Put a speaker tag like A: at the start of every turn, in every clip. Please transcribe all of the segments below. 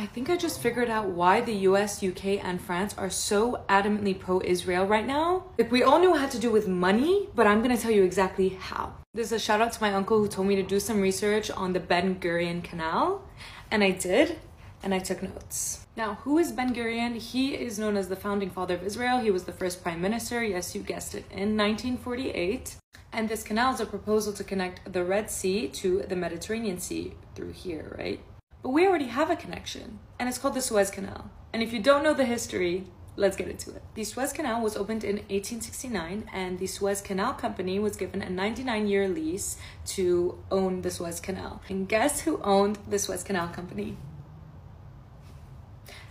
A: I think I just figured out why the US, UK, and France are so adamantly pro-Israel right now. Like, we all knew it had to do with money, but I'm gonna tell you exactly how. There's a shout out to my uncle who told me to do some research on the Ben Gurion Canal, and I did, and I took notes. Now, who is Ben Gurion? He is known as the founding father of Israel. He was the first prime minister, yes, you guessed it, in 1948. And this canal is a proposal to connect the Red Sea to the Mediterranean Sea through here, right? But we already have a connection, and it's called the Suez Canal. And if you don't know the history, let's get into it. The Suez Canal was opened in 1869, and the Suez Canal Company was given a 99-year lease to own the Suez Canal. And guess who owned the Suez Canal Company?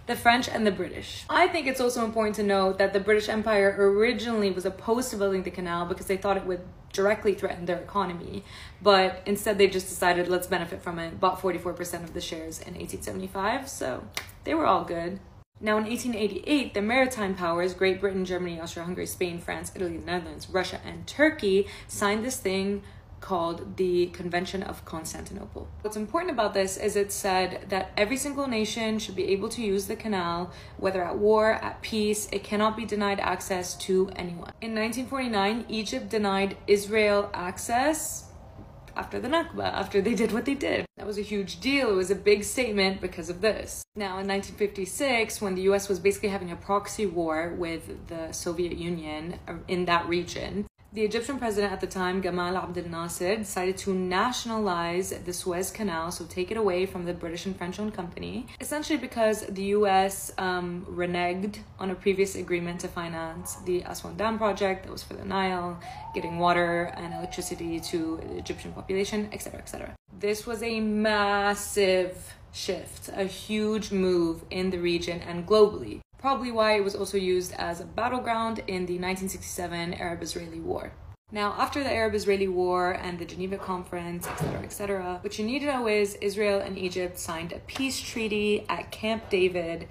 A: The French and the British. I think it's also important to note that the British Empire originally was opposed to building the canal because they thought it would directly threaten their economy, but instead they just decided, let's benefit from it, bought 44% of the shares in 1875, so they were all good. Now in 1888, the maritime powers, Great Britain, Germany, Austria-Hungary, Spain, France, Italy, the Netherlands, Russia, and Turkey signed this thing called the Convention of Constantinople. What's important about this is it said that every single nation should be able to use the canal, whether at war, at peace. It cannot be denied access to anyone. In 1949, Egypt denied Israel access after the Nakba, after they did what they did. That was a huge deal. It was a big statement because of this. Now in 1956, when the US was basically having a proxy war with the Soviet Union in that region, the Egyptian president at the time, Gamal Abdel Nasser, decided to nationalize the Suez Canal, so take it away from the British and French-owned company, essentially because the US reneged on a previous agreement to finance the Aswan Dam project that was for the Nile, getting water and electricity to the Egyptian population, etc., etc. This was a massive shift, a huge move in the region and globally. Probably why it was also used as a battleground in the 1967 Arab-Israeli War. Now, after the Arab-Israeli War and the Geneva Conference, etc., what you need to know is Israel and Egypt signed a peace treaty at Camp David,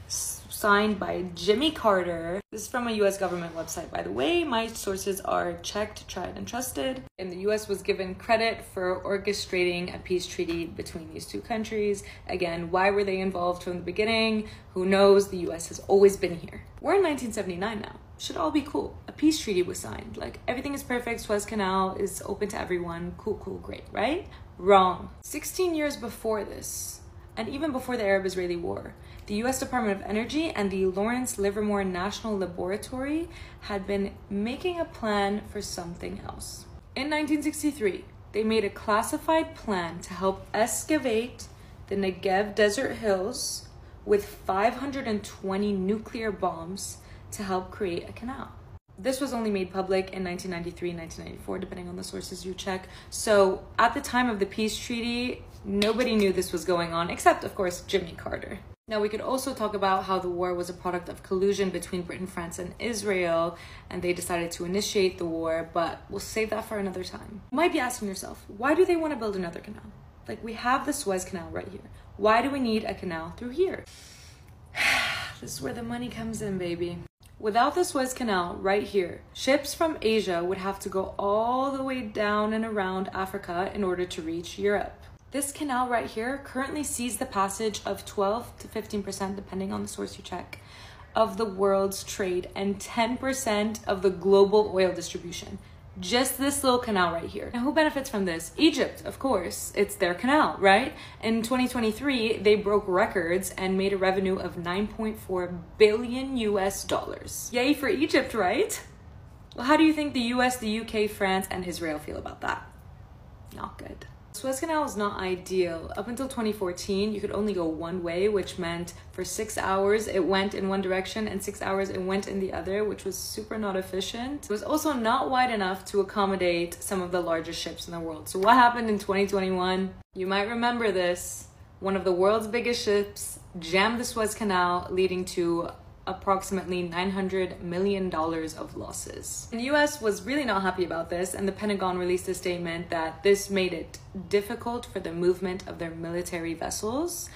A: signed by Jimmy Carter. This is from a US government website, by the way. My sources are checked, tried, and trusted. And the US was given credit for orchestrating a peace treaty between these two countries. Again, why were they involved from the beginning? Who knows? The US has always been here. We're in 1979 now. Should all be cool. A peace treaty was signed. Like, everything is perfect. Suez Canal is open to everyone. Cool, cool, great, right? Wrong. 16 years before this, and even before the Arab-Israeli War, the US Department of Energy and the Lawrence Livermore National Laboratory had been making a plan for something else. In 1963, they made a classified plan to help excavate the Negev desert hills with 520 nuclear bombs to help create a canal. This was only made public in 1993 and 1994, depending on the sources you check. So at the time of the peace treaty, nobody knew this was going on, except, of course, Jimmy Carter. Now, we could also talk about how the war was a product of collusion between Britain, France, and Israel, and they decided to initiate the war, but we'll save that for another time. You might be asking yourself, why do they want to build another canal? Like, we have the Suez Canal right here. Why do we need a canal through here? This is where the money comes in, baby. Without the Suez Canal right here, ships from Asia would have to go all the way down and around Africa in order to reach Europe. This canal right here currently sees the passage of 12 to 15%, depending on the source you check, of the world's trade and 10% of the global oil distribution. Just this little canal right here. Now, who benefits from this? Egypt, of course. It's their canal, right? In 2023, they broke records and made a revenue of $9.4 billion US. Yay for Egypt, right? Well, how do you think the US, the UK, France, and Israel feel about that? Not good. Suez Canal is not ideal. Up until 2014, you could only go one way, which meant for 6 hours it went in one direction and 6 hours it went in the other, which was super not efficient. It was also not wide enough to accommodate some of the largest ships in the world. So what happened in 2021? You might remember this. One of the world's biggest ships jammed the Suez Canal, leading to approximately $900 million of losses. And the US was really not happy about this, and the Pentagon released a statement that this made it difficult for the movement of their military vessels,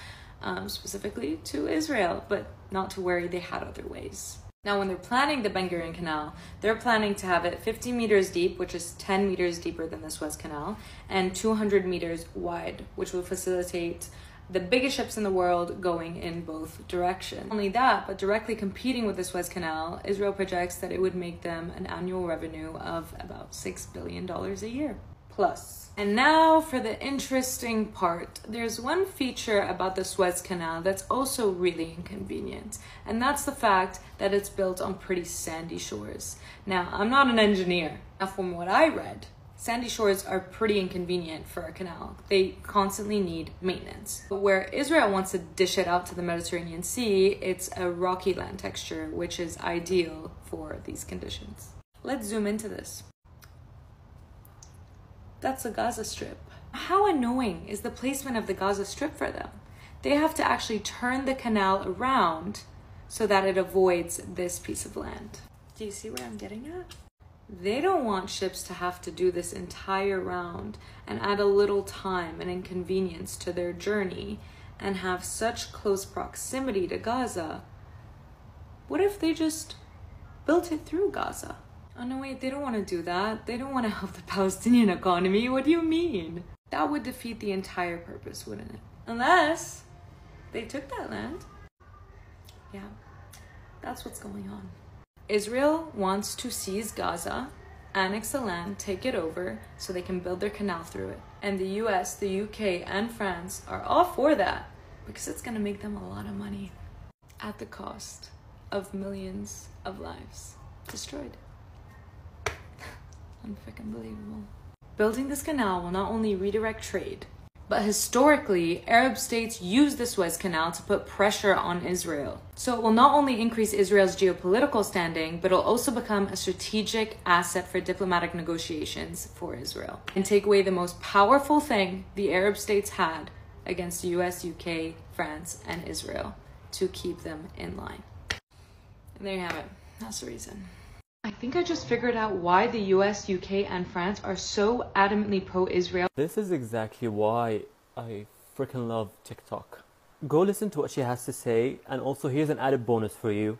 A: specifically to Israel, but not to worry, they had other ways. Now, when they're planning the Ben Gurion Canal, they're planning to have it 50 meters deep, which is 10 meters deeper than the Suez Canal, and 200 meters wide, which will facilitate the biggest ships in the world going in both directions. Not only that, but directly competing with the Suez Canal, Israel projects that it would make them an annual revenue of about $6 billion a year. Plus. And now for the interesting part. There's one feature about the Suez Canal that's also really inconvenient, and that's the fact that it's built on pretty sandy shores. Now, I'm not an engineer. Now, from what I read, sandy shores are pretty inconvenient for a canal. They constantly need maintenance. But where Israel wants to dish it out to the Mediterranean Sea, it's a rocky land texture, which is ideal for these conditions. Let's zoom into this. That's the Gaza Strip. How annoying is the placement of the Gaza Strip for them? They have to actually turn the canal around so that it avoids this piece of land. Do you see where I'm getting at? They don't want ships to have to do this entire round and add a little time and inconvenience to their journey and have such close proximity to Gaza. What if they just built it through Gaza? Oh no, wait, they don't want to do that. They don't want to help the Palestinian economy. What do you mean? That would defeat the entire purpose, wouldn't it? Unless they took that land. Yeah, that's what's going on. Israel wants to seize Gaza, annex the land, take it over, so they can build their canal through it. And the US, the UK, and France are all for that because it's going to make them a lot of money at the cost of millions of lives destroyed. Unfreaking believable. Building this canal will not only redirect trade, but historically, Arab states used the Suez Canal to put pressure on Israel. So it will not only increase Israel's geopolitical standing, but it will also become a strategic asset for diplomatic negotiations for Israel and take away the most powerful thing the Arab states had against the US, UK, France, and Israel to keep them in line. And there you have it. That's the reason. I think I just figured out why the US, UK, and France are so adamantly pro-Israel.
B: This is exactly why I freaking love TikTok. Go listen to what she has to say, and also here's an added bonus for you.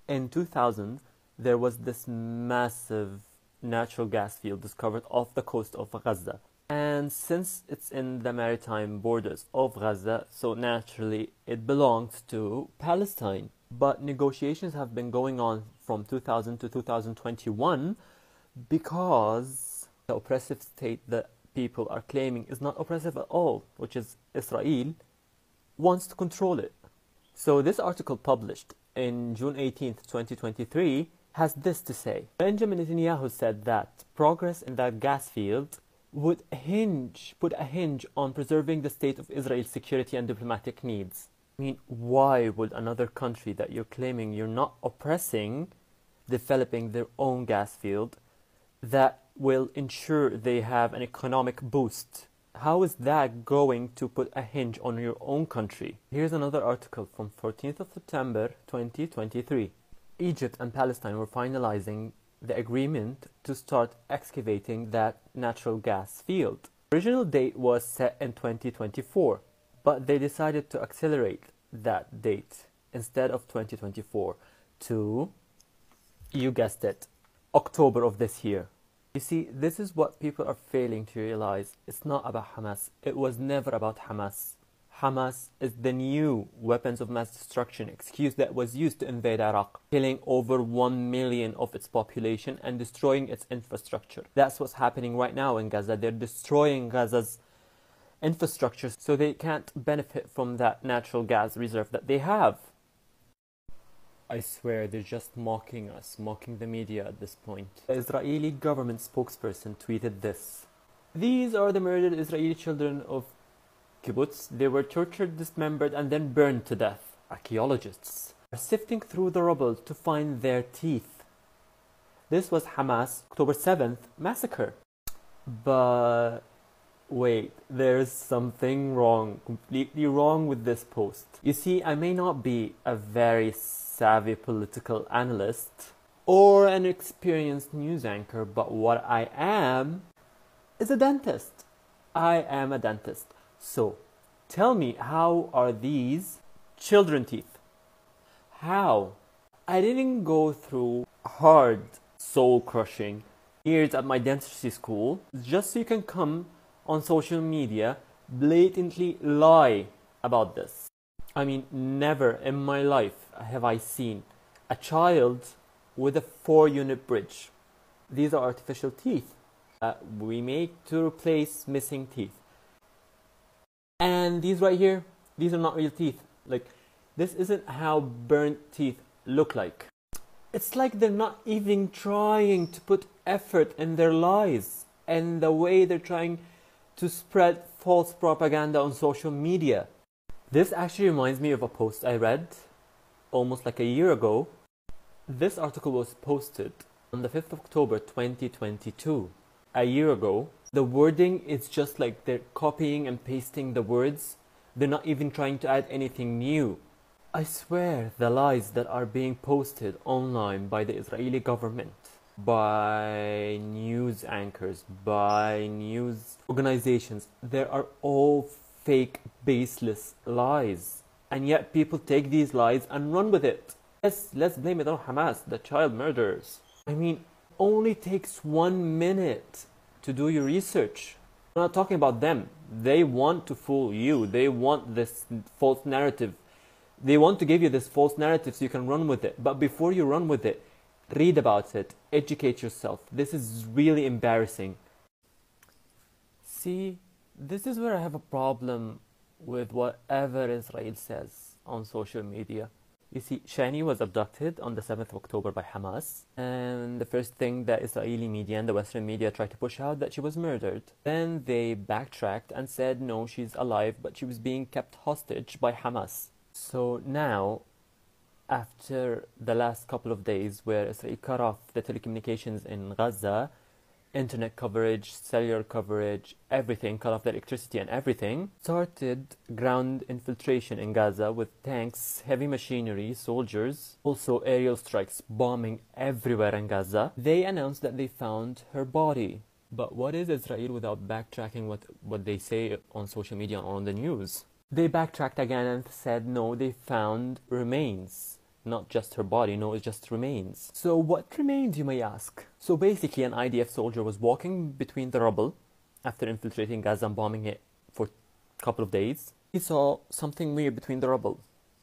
B: In 2000, there was this massive natural gas field discovered off the coast of Gaza. And since it's in the maritime borders of Gaza, so naturally it belongs to Palestine. But negotiations have been going on from 2000 to 2021 because the oppressive state that people are claiming is not oppressive at all, which is Israel, wants to control it. So this article published in June 18th, 2023 has this to say. Benjamin Netanyahu said that progress in that gas field would put a hinge on preserving the state of Israel's security and diplomatic needs. I mean, why would another country that you're claiming you're not oppressing developing their own gas field that will ensure they have an economic boost? How is that going to put a hinge on your own country? Here's another article from 14th of September 2023. Egypt and Palestine were finalizing the agreement to start excavating that natural gas field. The original date was set in 2024. But they decided to accelerate that date instead of 2024 to, you guessed it, October of this year. You see, this is what people are failing to realize. It's not about Hamas. It was never about Hamas. Hamas is the new weapons of mass destruction excuse that was used to invade Iraq, killing over 1 million of its population and destroying its infrastructure. That's what's happening right now in Gaza. They're destroying Gaza's infrastructure so they can't benefit from that natural gas reserve that they have. I swear they're just mocking us, mocking the media at this point. The Israeli government spokesperson tweeted this. These are the murdered Israeli children of kibbutz. They were tortured, dismembered, and then burned to death. Archaeologists are sifting through the rubble to find their teeth. This was Hamas' October 7th massacre. But wait, there's something wrong, completely wrong with this post. You see, I may not be a very savvy political analyst or an experienced news anchor, but what I am is a dentist. I am a dentist. So, tell me, how are these children teeth? How? I didn't go through hard, soul-crushing years at my dentistry school just so you can come on social media, blatantly lie about this. I mean, never in my life have I seen a child with a 4-unit bridge. These are artificial teeth we make to replace missing teeth. And these right here, these are not real teeth. Like, this isn't how burnt teeth look like. It's like they're not even trying to put effort in their lies and the way they're trying to spread false propaganda on social media. This actually reminds me of a post I read almost like a year ago. This article was posted on the 5th of October 2022. A year ago. The wording is just like they're copying and pasting the words. They're not even trying to add anything new. I swear the lies that are being posted online by the Israeli government, by news anchors, by news organizations, they are all fake, baseless lies. And yet people take these lies and run with it. Yes, let's blame it on Hamas, the child murderers. I mean, only takes 1 minute to do your research. I'm not talking about them. They want to fool you. They want this false narrative. They want to give you this false narrative so you can run with it. But before you run with it, read about it. Educate yourself. This is really embarrassing. See, this is where I have a problem with whatever Israel says on social media. You see, Shani was abducted on the 7th of October by Hamas, and the first thing that Israeli media and the Western media tried to push out that she was murdered. Then they backtracked and said no, she's alive, but she was being kept hostage by Hamas. So now, after the last couple of days where Israel cut off the telecommunications in Gaza, internet coverage, cellular coverage, everything, cut off the electricity and everything, started ground infiltration in Gaza with tanks, heavy machinery, soldiers, also aerial strikes, bombing everywhere in Gaza. They announced that they found her body. But what is Israel without backtracking what they say on social media and on the news? They backtracked again and said no, they found remains. Not just her body, no, it's just remains. So what remains, you may ask? So basically an IDF soldier was walking between the rubble after infiltrating Gaza and bombing it for a couple of days. He saw something weird between the rubble.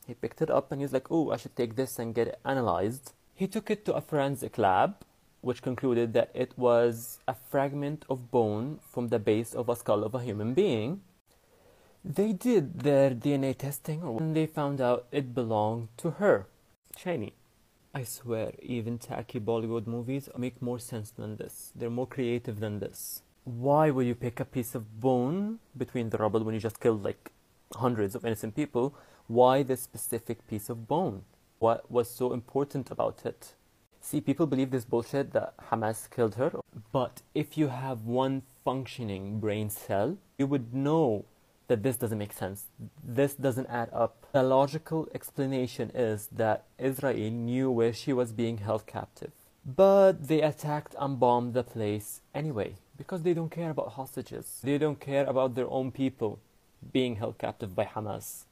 B: He picked it up and he's like, oh, I should take this and get it analyzed. He took it to a forensic lab, which concluded that it was a fragment of bone from the base of a skull of a human being. They did their DNA testing and they found out it belonged to her. Shani. I swear, even tacky Bollywood movies make more sense than this. They're more creative than this. Why would you pick a piece of bone between the rubble when you just killed like hundreds of innocent people? Why this specific piece of bone? What was so important about it? See, people believe this bullshit that Hamas killed her. But if you have one functioning brain cell, you would know that this doesn't make sense. This doesn't add up. The logical explanation is that Israel knew where she was being held captive. But they attacked and bombed the place anyway, because they don't care about hostages. They don't care about their own people being held captive by Hamas.